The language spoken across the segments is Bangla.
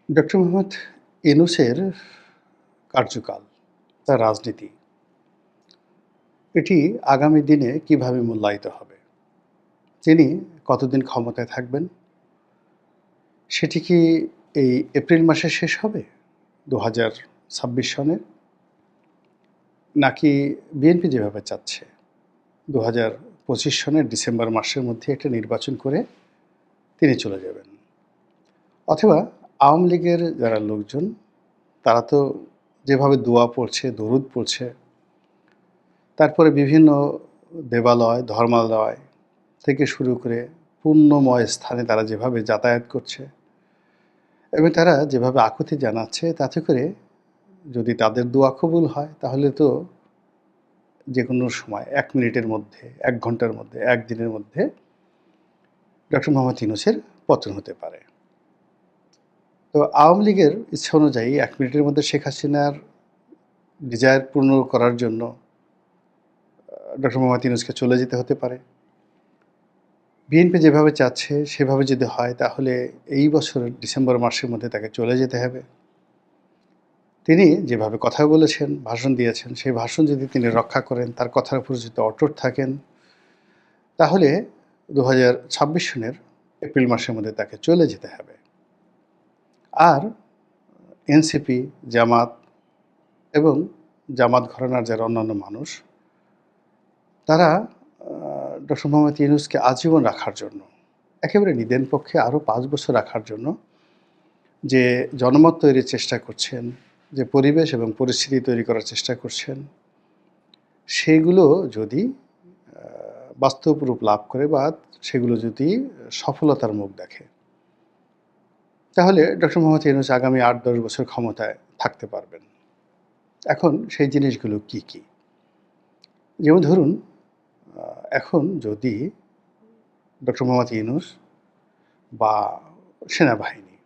ডক্টর মোহাম্মদ ইউনূসের কার্যকাল, তার রাজনীতি, এটি আগামী দিনে কিভাবে মূল্যায়িত হবে? তিনি কতদিন ক্ষমতায় থাকবেন? সেটি কি এই এপ্রিল মাসে শেষ হবে ২০২৬ সনে? নাকি বিএনপি যেভাবে চাচ্ছে ২০২৫ সনের ডিসেম্বর মাসের মধ্যে একটা নির্বাচন করে তিনি চলে যাবেন? অথবা আওয়ামী লীগের যারা লোকজন, তারা তো যেভাবে দোয়া পড়ছে, দরুদ পড়ছে, তারপরে বিভিন্ন দেবালয়, ধর্মালয় থেকে শুরু করে পুণ্যময় স্থানে তারা যেভাবে যাতায়াত করছে এবং তারা যেভাবে আকুতি জানাচ্ছে, তাতে করে যদি তাদের দোয়া কবুল হয়, তাহলে তো যেকোনো সময় ১ মিনিটের মধ্যে, ১ ঘন্টার মধ্যে, ১ দিনের মধ্যে ডক্টর মোহাম্মদ ইউনূসের পতন হতে পারে। তো আওয়ামী লীগের ইচ্ছা অনুযায়ী ১ মিনিটের মধ্যে শেখ হাসিনার ডিজায়ার পূর্ণ করার জন্য ডক্টর মোহাম্মদ ইউনূসকে চলে যেতে হতে পারে। বিএনপি যেভাবে চাচ্ছে সেভাবে যদি হয়, তাহলে এই বছরের ডিসেম্বর মাসের মধ্যে তাকে চলে যেতে হবে। তিনি যেভাবে কথা বলেছেন, ভাষণ দিয়েছেন, সেই ভাষণ যদি তিনি রক্ষা করেন, তার কথার উপর যদি অটুট থাকেন, তাহলে ২০২৬ সনের এপ্রিল মাসের মধ্যে তাকে চলে যেতে হবে। আর এনসিপি, জামাত এবং জামাত ঘরানার যারা অন্যান্য মানুষ, তারা ডক্টর মোহাম্মদ ইউনূসকে আজীবন রাখার জন্য, একেবারে নিদেন পক্ষে আরও ৫ বছর রাখার জন্য যে জনমত তৈরির চেষ্টা করছেন, যে পরিবেশ এবং পরিস্থিতি তৈরি করার চেষ্টা করছেন, সেগুলো যদি বাস্তব রূপ লাভ করে বা সেগুলো যদি সফলতার মুখ দেখে, তাহলে ডক্টর মোহাম্মদ ইউনূস আগামী ৮-১০ বছর ক্ষমতায় থাকতে পারবেন। এখন সেই জিনিসগুলো কি কি? যেমন ধরুন, এখন যদি ডক্টর মোহাম্মদ ইউনূস বা সেনাবাহিনী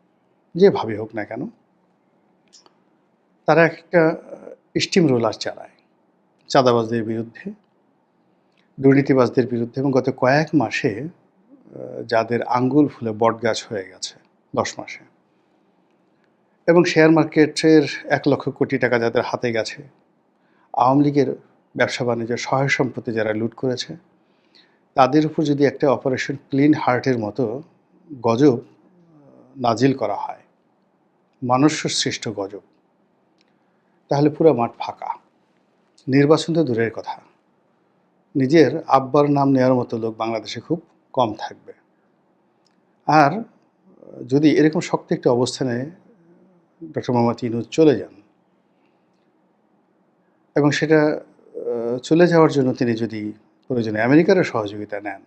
যেভাবে হোক না কেন, তারা একটা স্টিম রোলার চালায় চাঁদাবাজদের বিরুদ্ধে, দুর্নীতিবাজদের বিরুদ্ধে, এবং গত কয়েক মাসে যাদের আঙ্গুল ফুলে বটগাছ হয়ে গেছে ১০ মাসে, এবং শেয়ার মার্কেটের ১,০০,০০০ কোটি টাকা যাদের হাতে গেছে, আওয়ামী লীগের ব্যবসা বাণিজ্য সহায় সম্পত্তি যারা লুট করেছে, তাদের উপর যদি একটা অপারেশন ক্লিন হার্টের মতো গজব নাজিল করা হয়, মানুষ্য সৃষ্ট গজব, তাহলে পুরো মাঠ ফাঁকা। নির্বাচন তো দূরের কথা, নিজের আব্বার নাম নেওয়ার মতো লোক বাংলাদেশে খুব কম থাকবে। আর যদি এরকম শক্ত একটা অবস্থানে ডক্টর মোহাম্মদ ইউনূস চলে যান, এবং সেটা চলে যাওয়ার জন্য তিনি যদি প্রয়োজনে আমেরিকারও সহযোগিতা নেন,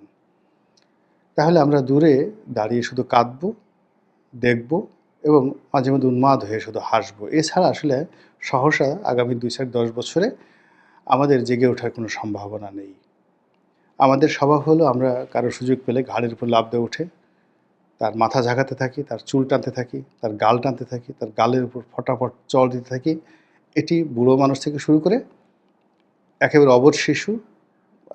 তাহলে আমরা দূরে দাঁড়িয়ে শুধু কাঁদবো, দেখবো এবং মাঝে মধ্যে উন্মাদ হয়ে শুধু হাসবো। এছাড়া আসলে সহসা আগামী ২-১০ বছরে আমাদের জেগে ওঠার কোনো সম্ভাবনা নেই। আমাদের স্বভাব হলো আমরা কারো সুযোগ পেলে ঘাড়ের উপর লাফ দিয়ে উঠে তার মাথা ঝাঁকাতে থাকি, তার চুল টানতে থাকি, তার গাল টানতে থাকি, তার গালের উপর ফটাফট চড় দিতে থাকি। এটি বুড়ো মানুষ থেকে শুরু করে একেবারে অবশ শিশু,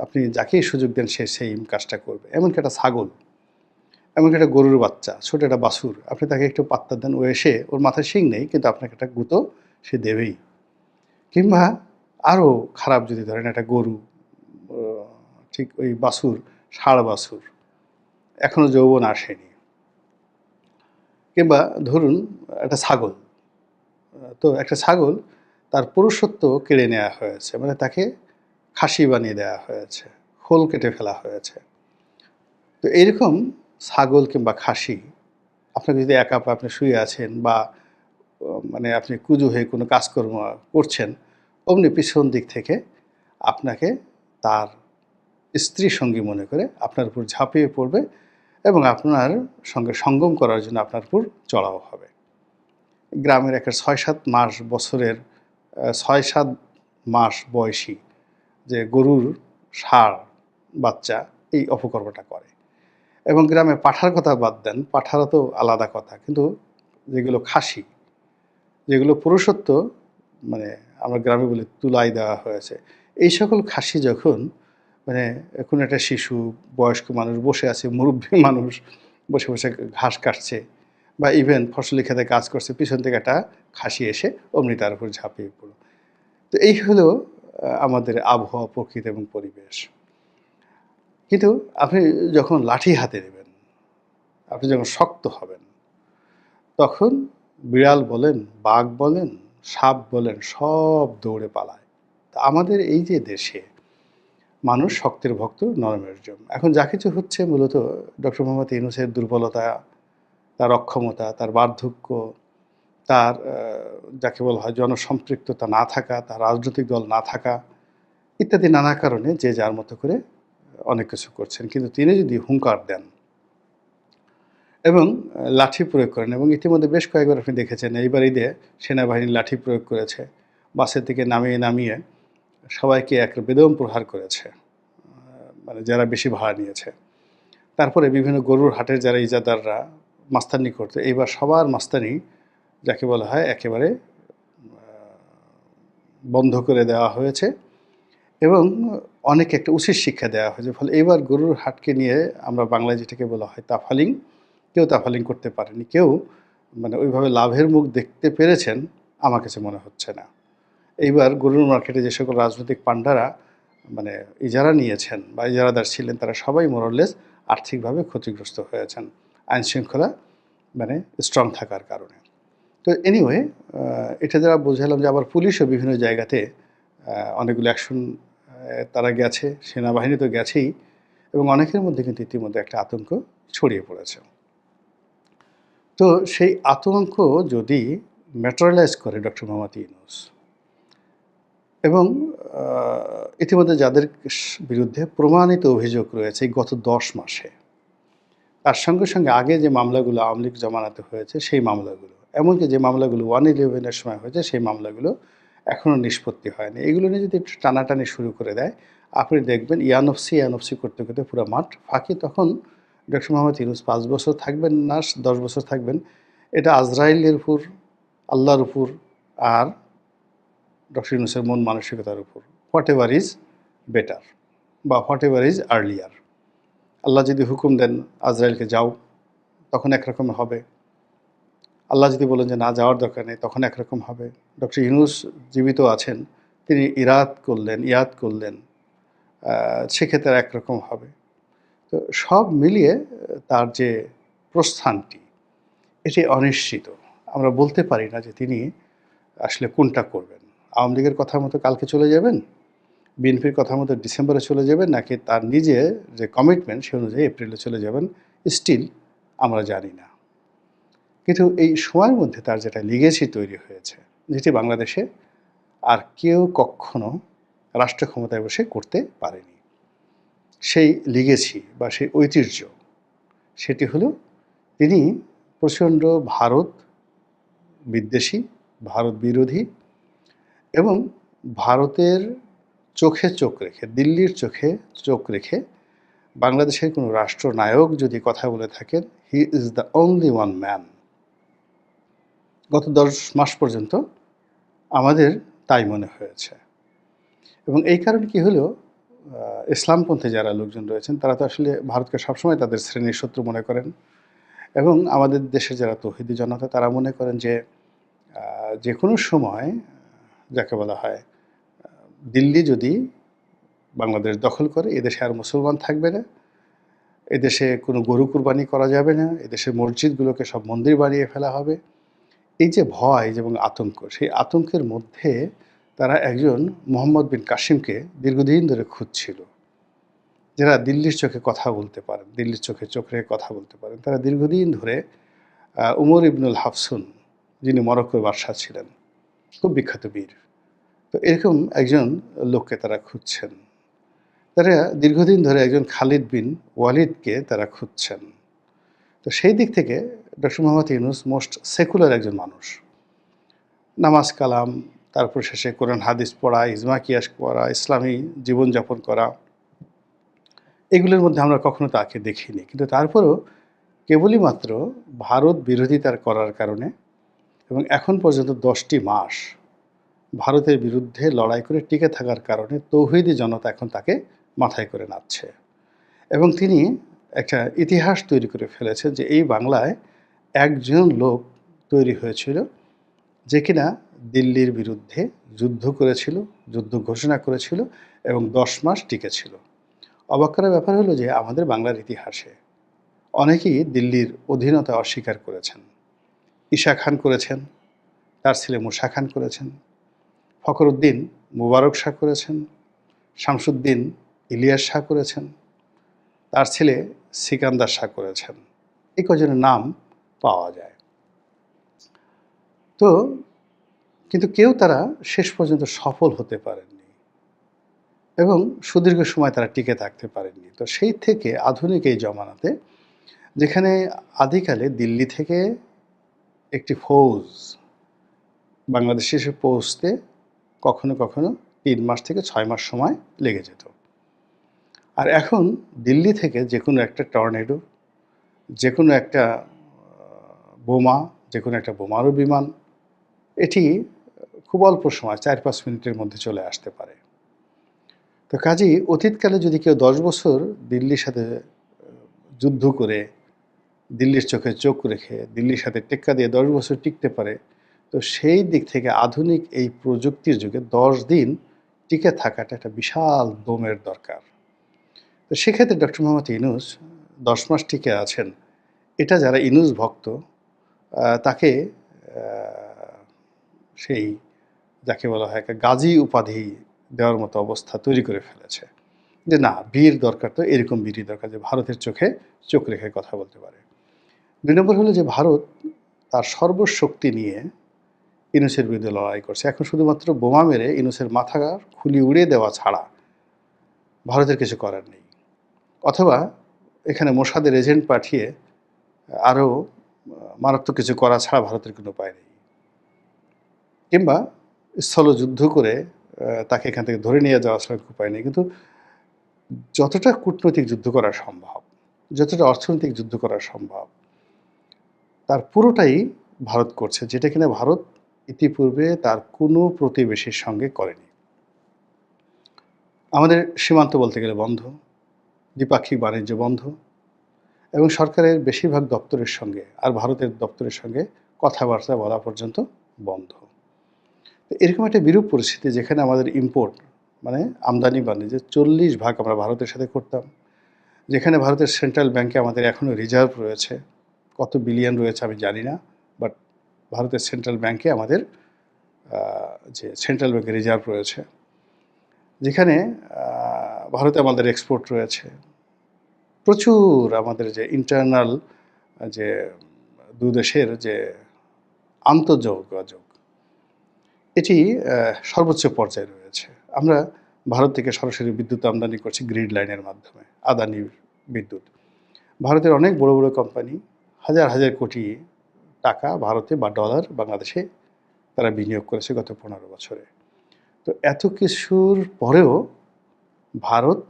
আপনি যাকেই সুযোগ দেন সে সেই কাজটা করবে। এমনকি একটা ছাগল, এমনকি একটা গরুর বাচ্চা, ছোট একটা বাছুর, আপনি তাকে একটু পাত্তা দেন, ও এসে, ওর মাথায় শিং নেই কিন্তু আপনাকে একটা গুঁতো সে দেবেই। কিংবা আরও খারাপ যদি ধরেন একটা গরু, ঠিক ওই বাছুর, ষাঁড় বাছুর, এখনও যৌবন আসেনি, কিংবা ধরুন একটা ছাগল, তো একটা ছাগল তার পুরুষত্ব কেড়ে নেওয়া হয়েছে, মানে তাকে খাসি বানিয়ে দেওয়া হয়েছে, খোল কেটে ফেলা হয়েছে। তো এইরকম ছাগল কিংবা খাসি আপনাকে যদি একা আপনি শুয়ে আছেন বা মানে আপনি কুঁজো হয়ে কোনো কাজকর্ম করছেন, অমনি পিছন দিক থেকে আপনাকে তার স্ত্রী সঙ্গী মনে করে আপনার উপর ঝাঁপিয়ে পড়বে এবং আপনার সঙ্গে সঙ্গম করার জন্য আপনার উপর চড়াও হবে। গ্রামের একটা ৬-৭ মাস বছরের ৬-৭ মাস বয়সী যে গরুর ষাঁড় বাচ্চা এই অপকর্মটা করে। এবং গ্রামে পাঁঠার কথা বাদ দেন, পাঁঠারা তো আলাদা কথা, কিন্তু যেগুলো খাসি, যেগুলো পুরুষত্ব, মানে আমরা গ্রামে বলি তুলাই দেওয়া হয়েছে, এই সকল খাসি যখন মানে কোনো একটা শিশু, বয়স্ক মানুষ বসে আছে, মুরব্বী মানুষ বসে বসে ঘাস কাটছে, বা ইভেন ফসলি খেতে কাজ করছে, পিছন থেকে একটা খাসি এসে অমনি তার উপর ঝাঁপিয়ে পড়ল। তো এই হলো আমাদের আবহাওয়া, প্রকৃতি এবং পরিবেশ। কিন্তু আপনি যখন লাঠি হাতে নেবেন, আপনি যখন শক্ত হবেন, তখন বিড়াল বলেন, বাঘ বলেন, সাপ বলেন, সব দৌড়ে পালায়। তা আমাদের এই যে দেশে মানুষ শক্তের ভক্ত, নরমের জন্য। এখন যা কিছু হচ্ছে মূলত ডক্টর মোহাম্মদ ইউনূসের দুর্বলতা, তার অক্ষমতা, তার বার্ধক্য, তার যাকে বলা হয় জনসম্পৃক্ততা না থাকা, তার রাজনৈতিক দল না থাকা ইত্যাদি নানা কারণে যে যার মতো করে অনেক কিছু করছেন। কিন্তু তিনি যদি হুঙ্কার দেন এবং লাঠি প্রয়োগ করেন, এবং ইতিমধ্যে বেশ কয়েকবার আপনি দেখেছেন এইবার ঈদে সেনাবাহিনী লাঠি প্রয়োগ করেছে, বাসের থেকে নামিয়ে নামিয়ে সবাইকে এক বেদম প্রহার করেছে, মানে যারা বেশি ভাড়া নিয়েছে। তারপরে বিভিন্ন গরুর হাটের যারা ইজাদাররা মাস্তানি করতো, এইবার সবার মাস্তানি যাকে বলা হয় একেবারে বন্ধ করে দেওয়া হয়েছে এবং অনেক একটা উচিত শিক্ষা দেওয়া হয়েছে। ফলে এবার গরুর হাটকে নিয়ে আমরা বাংলায় যেটাকে বলা হয় তাফালিং, কেউ তাফালিং করতে পারেনি, কেউ মানে ওইভাবে লাভের মুখ দেখতে পেরেছেন আমার কাছে মনে হচ্ছে না। এইবার গরুর মার্কেটে যে সকল রাজনৈতিক পান্ডারা মানে ইজারা নিয়েছেন বা ইজারাদার ছিলেন, তারা সবাই মোরলেস আর্থিকভাবে ক্ষতিগ্রস্ত হয়েছেন আইনশৃঙ্খলা মানে স্ট্রং থাকার কারণে। তো এনিওয়ে এটা যারা বোঝালাম যে আবার পুলিশও বিভিন্ন জায়গাতে অনেকগুলো অ্যাকশন তারা গেছে, সেনাবাহিনী তো গেছেই, এবং অনেকের মধ্যে কিন্তু ইতিমধ্যে একটা আতঙ্ক ছড়িয়ে পড়েছে। তো সেই আতঙ্ক যদি ম্যাটেরিয়ালাইজ করে ডক্টর মোহাম্মদ ইউনূস এবং ইতিমধ্যে যাদের বিরুদ্ধে প্রমাণিত অভিযোগ রয়েছে গত 10 মাসে, তার সঙ্গে সঙ্গে আগে যে মামলাগুলো আওয়ামী লীগ জমানাতে হয়েছে সেই মামলাগুলো, এমনকি যে মামলাগুলো 111-এর সময় হয়েছে সেই মামলাগুলো এখনও নিষ্পত্তি হয়নি, এগুলো নিয়ে যদি একটু টানাটানি শুরু করে দেয়, আপনি দেখবেন ইয়ানফসি করতে করতে পুরো মাঠ ফাঁকি। তখন ডক্টর মোহাম্মদ ইউনূস 5 বছর থাকবেন না 10 বছর থাকবেন, এটা আজরাইলের উপর, আল্লাহর উপর আর ডক্টর ইউনূসের মন মানসিকতার উপর। হোয়াট এভার ইজ বেটার বা হোয়াট এভার ইজ আর্লিয়ার। আল্লাহ যদি হুকুম দেন আজরাইলকে যাও, তখন একরকম হবে। আল্লাহ যদি বলেন যে না, যাওয়ার দরকার নেই, তখন একরকম হবে। ডক্টর ইউনূস জীবিত আছেন, তিনি ইয়াদ করলেন, সেক্ষেত্রে একরকম হবে। তো সব মিলিয়ে তার যে প্রস্থানটি এটি অনিশ্চিত। আমরা বলতে পারি না যে তিনি আসলে কোনটা করবেন। আওয়ামী লীগের কথা মতো কালকে চলে যাবেন, বিএনপির কথা মতো ডিসেম্বরে চলে যাবেন, নাকি তার নিজের যে কমিটমেন্ট সে অনুযায়ী এপ্রিলে চলে যাবেন, স্টিল আমরা জানি না। কিন্তু এই সময়ের মধ্যে তার যেটা লিগেসি তৈরি হয়েছে, যেটি বাংলাদেশে আর কেউ কখনো রাষ্ট্র ক্ষমতায় বসে করতে পারেনি, সেই লিগেসি বা সেই ঐতিহ্য, সেটি হলো তিনি প্রচণ্ড ভারত বিদ্বেষী, ভারত বিরোধী এবং ভারতের চোখে চোখ রেখে, দিল্লির চোখে চোখ রেখে বাংলাদেশের কোনো রাষ্ট্রনায়ক যদি কথা বলে থাকেন, he is the only one man. গত 10 মাস পর্যন্ত আমাদের তাই মনে হয়েছে। এবং এই কারণে কি হলো, ইসলামপন্থী যারা লোকজন রয়েছেন তারা তো আসলে ভারতকে সবসময় তাদের শ্রেণীর শত্রু মনে করেন, এবং আমাদের দেশের যারা তৌহিদি জনতা তারা মনে করেন যে যে কোনো সময় যাকে বলা হয় দিল্লি যদি বাংলাদেশ দখল করে, এদেশে আর মুসলমান থাকবে না, এদেশে কোনো গরু কুরবানি করা যাবে না, এদেশের মসজিদগুলোকে সব মন্দির বানিয়ে ফেলা হবে। এই যে ভয় এবং আতঙ্ক, সেই আতঙ্কের মধ্যে তারা একজন মোহাম্মদ বিন কাসিমকে দীর্ঘদিন ধরে খুঁজছিল, যারা দিল্লির চোখে কথা বলতে পারেন, দিল্লির চোখে চোখ রেখে কথা বলতে পারেন। তারা দীর্ঘদিন ধরে উমর ইবনুল হাফসুন, যিনি মরক্কোর বাদশাহ ছিলেন, খুব বিখ্যাত বীর, তো এরকম একজন লোককে তারা খুঁজছেন। তারা দীর্ঘদিন ধরে একজন খালিদ বিন ওয়ালিদকে তারা খুঁজছেন। তো সেই দিক থেকে doctor Mohammad Yunus most secular একজন মানুষ, নামাজ কালাম, তারপর শেষে কোরআন হাদিস পড়া, ইজমা কিয়াস পড়া, ইসলামী জীবনযাপন করা, এগুলোর মধ্যে আমরা কখনো তাকে দেখিনি। কিন্তু তারপরও কেবলই মাত্র ভারত বিরোধিতার করার কারণে এবং এখন পর্যন্ত 10টি মাস ভারতের বিরুদ্ধে লড়াই করে টিকে থাকার কারণে তৌহিদি জনতা এখন তাকে মাথায় করে নাচছে, এবং তিনি একটা ইতিহাস তৈরি করে ফেলেছেন যে এই বাংলায় একজন লোক তৈরি হয়েছিল যে কিনা দিল্লির বিরুদ্ধে যুদ্ধ করেছিল, যুদ্ধ ঘোষণা করেছিল এবং ১০ মাস টিকেছিল। অবাক করার ব্যাপার হলো যে আমাদের বাংলার ইতিহাসে অনেকেই দিল্লির অধীনতা অস্বীকার করেছেন। ঈশা খান করেছেন, তার ছেলে মুসা খান করেছেন, ফখরুদ্দিন মুবারক শাহ করেছেন, শামসুদ্দিন ইলিয়াস শাহ করেছেন, তার ছেলে সিকান্দার শাহ করেছেন। এই কজনের নাম পাওয়া যায়। তো কিন্তু কেউ তারা শেষ পর্যন্ত সফল হতে পারেননি এবং সুদীর্ঘ সময় তারা টিকে থাকতে পারেননি। তো সেই থেকে আধুনিক এই জমানাতে যেখানে আদিকালে দিল্লি থেকে একটি ফৌজ বাংলাদেশে এসে পৌঁছতে কখনো কখনো ৩ মাস থেকে ৬ মাস সময় লেগে যেত। আর এখন দিল্লি থেকে যে কোনো একটা টর্নেডো, যে কোনো একটা বোমা, যে কোনো একটা বোমারু বিমান, এটি খুব অল্প সময় ৪-৫ মিনিটের মধ্যে চলে আসতে পারে। তো কাজেই অতীতকালে যদি কেউ ১০ বছর দিল্লির সাথে যুদ্ধ করে, দিল্লির চোখে চোখ রেখে, দিল্লির সাথে টেক্কা দিয়ে ১০ বছর টিকতে পারে, তো সেই দিক থেকে আধুনিক এই প্রযুক্তির যুগে ১০ দিন টিকে থাকাটা একটা বিশাল দমের দরকার। তো সেক্ষেত্রে ডক্টর মোহাম্মদ ইউনূস ১০ মাস টিকে আছেন। এটা যারা ইউনূস ভক্ত তাকে সেই যাকে বলা হয় একটা গাজী উপাধি দেওয়ার মতো অবস্থা তৈরি করে ফেলেছে। যে না, বীর দরকার, তো এরকম বীরই দরকার যে ভারতের চোখে চোখ রেখে কথা বলতে পারে। ২ নম্বর হলো যে ভারত তার সর্বশক্তি নিয়ে ইউনূসের বিরুদ্ধে লড়াই করছে। এখন শুধুমাত্র বোমা মেরে ইউনূসের মাথা খুলি উড়িয়ে দেওয়া ছাড়া ভারতের কিছু করার নেই। অথবা এখানে মোসাদের এজেন্ট পাঠিয়ে আরও মারাত্মক কিছু করা ছাড়া ভারতের কোনো উপায় নেই। কিংবা স্থলযুদ্ধ করে তাকে এখান থেকে ধরে নিয়ে যাওয়া ছাড়া উপায় নেই। কিন্তু যতটা কূটনৈতিক যুদ্ধ করা সম্ভব, যতটা অর্থনৈতিক যুদ্ধ করা সম্ভব, তার পুরোটাই ভারত করছে, যেটা কিনা ভারত ইতিপূর্বে তার কোনো প্রতিবেশীর সঙ্গে করেনি। আমাদের সীমান্ত বলতে গেলে বন্ধ, দ্বিপাক্ষিক বাণিজ্য বন্ধ এবং সরকারের বেশিরভাগ দপ্তরের সঙ্গে আর ভারতের দপ্তরের সঙ্গে কথাবার্তা বলা পর্যন্ত বন্ধ। তো এরকম একটা বিরূপ পরিস্থিতি যেখানে আমাদের ইম্পোর্ট মানে আমদানি বাণিজ্যের 40% আমরা ভারতের সাথে করতাম, যেখানে ভারতের সেন্ট্রাল ব্যাংকে আমাদের এখনও রিজার্ভ রয়েছে, কত বিলিয়ন রয়েছে আমি জানি না, বাট ভারতের সেন্ট্রাল ব্যাংকে আমাদের যে সেন্ট্রাল ব্যাংকের রিজার্ভ রয়েছে, যেখানে ভারতে আমাদের এক্সপোর্ট রয়েছে প্রচুর, আমাদের যে ইন্টারনাল যে দুদেশের যে আন্তঃযোগাযোগ এটি সর্বোচ্চ পর্যায়ে রয়েছে। আমরা ভারত থেকে সরাসরি বিদ্যুৎ আমদানি করছি গ্রিড লাইনের মাধ্যমে, আদানি বিদ্যুৎ। ভারতের অনেক বড় বড় কোম্পানি হাজার হাজার কোটি টাকা ভারতে বা ডলার বাংলাদেশে তারা বিনিয়োগ করেছে গত ১৫ বছরে। তো এত কিছুর পরেও ভারত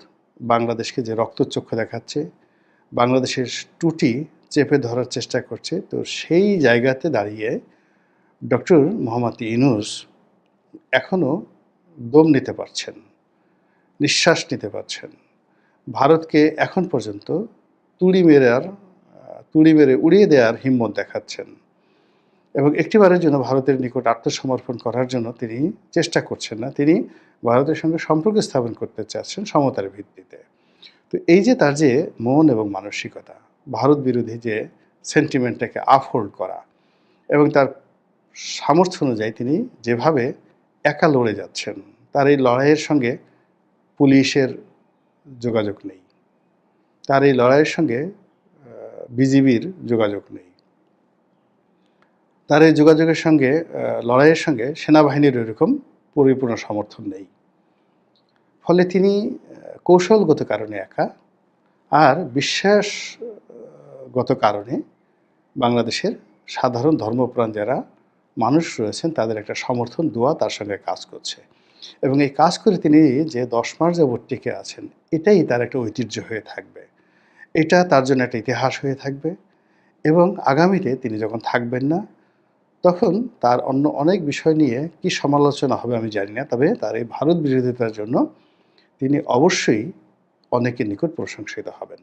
বাংলাদেশকে যে রক্তচক্ষু দেখাচ্ছে, বাংলাদেশের ত্রুটি চেপে ধরার চেষ্টা করছে, তো সেই জায়গাতে দাঁড়িয়ে ডক্টর মোহাম্মদ ইউনূস এখনও দম নিতে পারছেন, নিঃশ্বাস নিতে পারছেন। ভারতকে এখন পর্যন্ত তুড়ি মেরে উড়িয়ে দেওয়ার হিম্মত দেখাচ্ছেন এবং একটিবারের জন্য ভারতের নিকট আত্মসমর্পণ করার জন্য তিনি চেষ্টা করছেন না। তিনি ভারতের সঙ্গে সম্পর্ক স্থাপন করতে চাচ্ছেন সমতার ভিত্তিতে। তো এই যে তার যে মন এবং মানসিকতা, ভারত বিরোধী যে সেন্টিমেন্টটাকে আপহোল্ড করা এবং তার সামর্থ্য অনুযায়ী তিনি যেভাবে একা লড়ে যাচ্ছেন, তার এই লড়াইয়ের সঙ্গে পুলিশের যোগাযোগ নেই, তার এই লড়াইয়ের সঙ্গে বিজিবির যোগাযোগ নেই, তার এই যোগাযোগের সঙ্গে লড়াইয়ের সঙ্গে সেনাবাহিনীর এরকম পরিপূর্ণ সমর্থন নেই। ফলে তিনি কৌশলগত কারণে একা, আর বিশ্বাসগত কারণে বাংলাদেশের সাধারণ ধর্মপ্রাণ যারা মানুষ রয়েছেন তাদের একটা সমর্থন দোয়া তার সঙ্গে কাজ করছে এবং এই কাজ করে তিনি যে ১০ মাস যাবৎ টিকে আছেন, এটাই তার একটা ঐতিহ্য হয়ে থাকবে, এটা তার জন্য একটা ইতিহাস হয়ে থাকবে এবং আগামীতে তিনি যখন থাকবেন না তখন তার অন্য অনেক বিষয় নিয়ে কি সমালোচনা হবে আমি জানি না, তবে তার এই ভারত বিরোধিতার জন্য তিনি অবশ্যই অনেকের নিকট প্রশংসিত হবেন।